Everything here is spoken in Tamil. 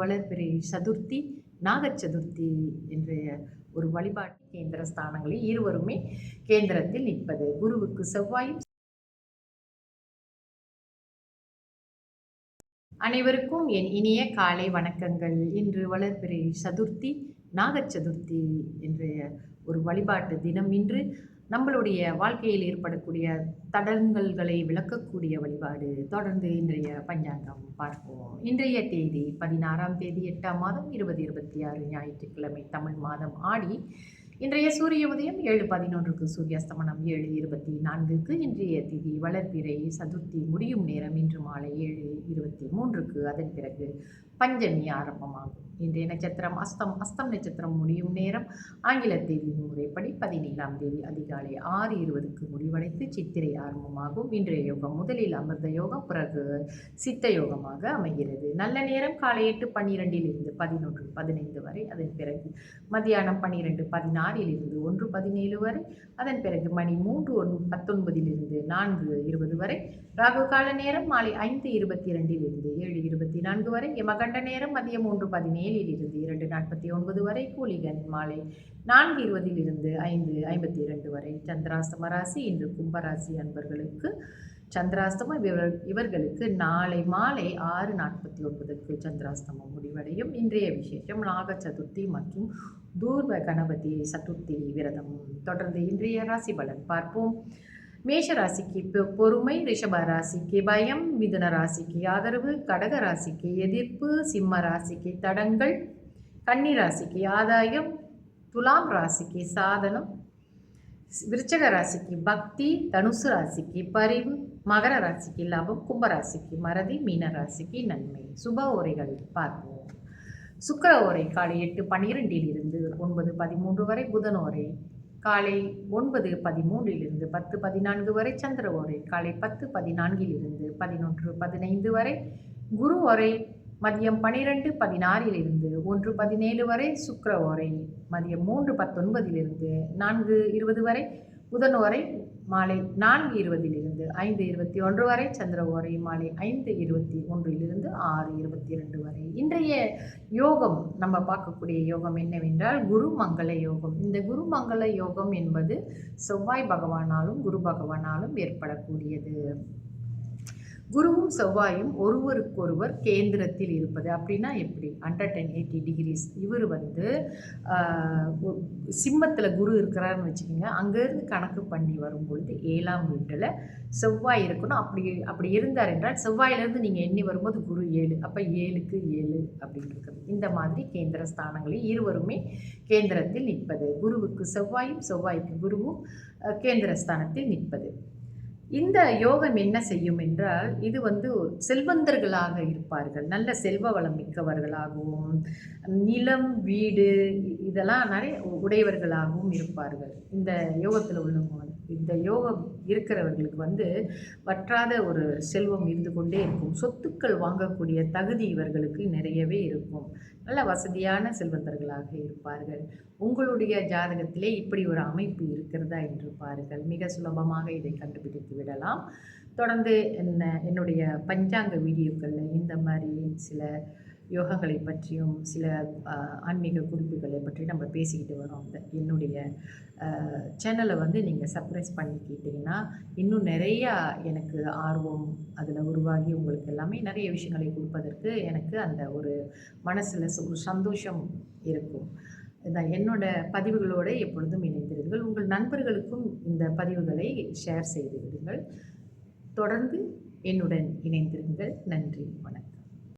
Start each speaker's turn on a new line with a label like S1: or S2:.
S1: வளர்பிறை சதுர்த்தி, நாகச் சதுர்த்தி என்ற ஒரு வழிபாட்டு கேந்திர ஸ்தானங்களில் இருவருமே கேந்திரத்தில் நிற்பது. குருவுக்கு செவ்வாயும். அனைவருக்கும் என் இனிய காலை வணக்கங்கள். இன்று வளர்பிறை சதுர்த்தி, நாகச் சதுர்த்தி என்ற ஒரு வழிபாட்டு தினம். இன்று நம்மளுடைய வாழ்க்கையில் ஏற்படக்கூடிய தடங்கல்களை விளக்கக்கூடிய வழிபாடு. தொடர்ந்து இன்றைய பஞ்சாங்கம் பார்ப்போம். இன்றைய தேதி 16ஆம் தேதி 8ஆம் மாதம் 2026 ஞாயிற்றுக்கிழமை, தமிழ் மாதம் ஆடி. இன்றைய சூரிய உதயம் 7:11க்கு, சூரியாஸ்தமனம் 7:24க்கு. இன்றைய திதி வளர்பிறை சதுர்த்தி முடியும் நேரம் இன்று மாலை 7:23க்கு. அதன் பிறகு பஞ்சமி ஆரம்பமாகும். இன்றைய நட்சத்திரம் அஸ்தம் நட்சத்திரம் முடியும் நேரம் ஆங்கில தேதி முறைப்படி 17ஆம் தேதி அதிகாலை 6:20க்கு முடிவடைந்து சித்திரை ஆரம்பமாகும். இன்றைய யோகம் முதலில் அமிர்த யோகம், பிறகு சித்த யோகமாக அமைகிறது. நல்ல நேரம் காலை 8:12 11:15 வரை. அதன் பிறகு மதியானம் 12:16 1:17 வரை. அதன் பிறகு மணி 3:19 4:20 வரை. ராகு கால நேரம் மாலை 5:22 7:24 வரை. யமகண்ட நேரம் மதியம் 3:17 2:49 வரை. கூலிகன் மாலை 4:20 5:52 வரை. சந்திராஸ்தம ராசி இன்று கும்பராசி அன்பர்களுக்கு சந்திராஸ்தமம். இவர்களுக்கு நாளை மாலை 6:49க்கு சந்திராஸ்தமம் முடிவடையும். இன்றைய விசேஷம் நாக சதுர்த்தி மற்றும் தூர்வ கணபதி சதுர்த்தி விரதம். தொடர்ந்து இன்றைய ராசி பலன் பார்ப்போம். மேஷ ராசிக்கு பொறுமை, ரிஷப ராசிக்கு பயம், மிதுன ராசிக்கு ஆதரவு, கடக ராசிக்கு எதிர்ப்பு, சிம்ம ராசிக்கு தடங்கள், கன்னி ராசிக்கு ஆதாயம், துலாம் ராசிக்கு சாதனம், விருச்சக ராசிக்கு பக்தி, தனுசு ராசிக்கு பரிவு, மகர ராசிக்கு லாபம், கும்பராசிக்கு மறதி, மீன ராசிக்கு நன்மை. சுப ஓரைகள் பார்ப்போம். சுக்கிர ஓரை காலை 8:12 9:13 வரை. புதன் ஓரை காலை 9:13 10:14 வரை. சந்திர ஓரை காலை 10:14 11:15 வரை. குரு ஓரை மதியம் 12:16 1:17 வரை. சுக்கிர ஓரை மதியம் 3:19 4:20 வரை. புதன் ஓரை மாலை 4:20 5:21 வரை. சந்திர ஓரை மாலை 5:21 6:22 வரை. இன்றைய யோகம் நம்ம பார்க்கக்கூடிய யோகம் என்னவென்றால் குரு மங்கள யோகம். இந்த குரு மங்கள யோகம் என்பது செவ்வாய் பகவானாலும் குரு பகவானாலும் ஏற்படக்கூடியது. குருவும் செவ்வாயும் ஒருவருக்கொருவர் கேந்திரத்தில் இருப்பது. அப்படின்னா எப்படி? 180 டிகிரிஸ். இவர் சிம்மத்தில் குரு இருக்கிறாருன்னு வச்சுக்கோங்க. அங்கேருந்து கணக்கு பண்ணி வரும்பொழுது 7ஆம் வீட்டில் செவ்வாய் இருக்கணும். அப்படி இருந்தார் என்றால் செவ்வாயிலேருந்து நீங்கள் எண்ணி வரும்போது குரு 7, அப்போ 7க்கு 7 அப்படின்னு இருக்குது. இந்த மாதிரி கேந்திர ஸ்தானங்களில் இருவருமே கேந்திரத்தில் நிற்பது. குருவுக்கு செவ்வாயும் செவ்வாய்க்கு குருவும் கேந்திர ஸ்தானத்தில் நிற்பது. இந்த யோகம் என்ன செய்யும் என்றால், இது செல்வந்தர்களாக இருப்பார்கள், நல்ல செல்வ வளம் மிக்கவர்களாகவும், நிலம் வீடு இதெல்லாம் நிறைய உடையவர்களாகவும் இருப்பார்கள். இந்த யோகத்தில் உள்ளவங்க இந்த யோகம் இருக்கிறவர்களுக்கு வற்றாத ஒரு செல்வம் இருந்து கொண்டே இருக்கும். சொத்துக்கள் வாங்கக்கூடிய தகுதி இவர்களுக்கு நிறையவே இருக்கும். நல்ல வசதியான செல்வந்தர்களாக இருப்பார்கள். உங்களுடைய ஜாதகத்திலே இப்படி ஒரு அமைப்பு இருக்கிறதா என்று பாருங்கள். மிக சுலபமாக இதை கண்டுபிடித்து விடலாம். தொடர்ந்து என்னுடைய பஞ்சாங்க வீடியோக்களில் இந்த மாதிரி சில யோகங்களை பற்றியும் சில ஆன்மீக குறிப்புகளை பற்றி நம்ம பேசிக்கிட்டு வரோம். என்னுடைய சேனலை நீங்கள் சப்ஸ்கிரைப் பண்ணிக்கிட்டிங்கன்னா இன்னும் நிறையா எனக்கு ஆர்வம் அதில் உருவாகி உங்களுக்கு எல்லாமே நிறைய விஷயங்களை கொடுப்பதற்கு எனக்கு அந்த ஒரு மனசில் ஒரு சந்தோஷம் இருக்கும். என்னோட பதிவுகளோடு எப்பொழுதும் இணைந்திருங்கள். உங்கள் நண்பர்களுக்கும் இந்த பதிவுகளை ஷேர் செய்து விடுங்கள். தொடர்ந்து என்னுடன் இணைந்திருங்கள். நன்றி, வணக்கம்.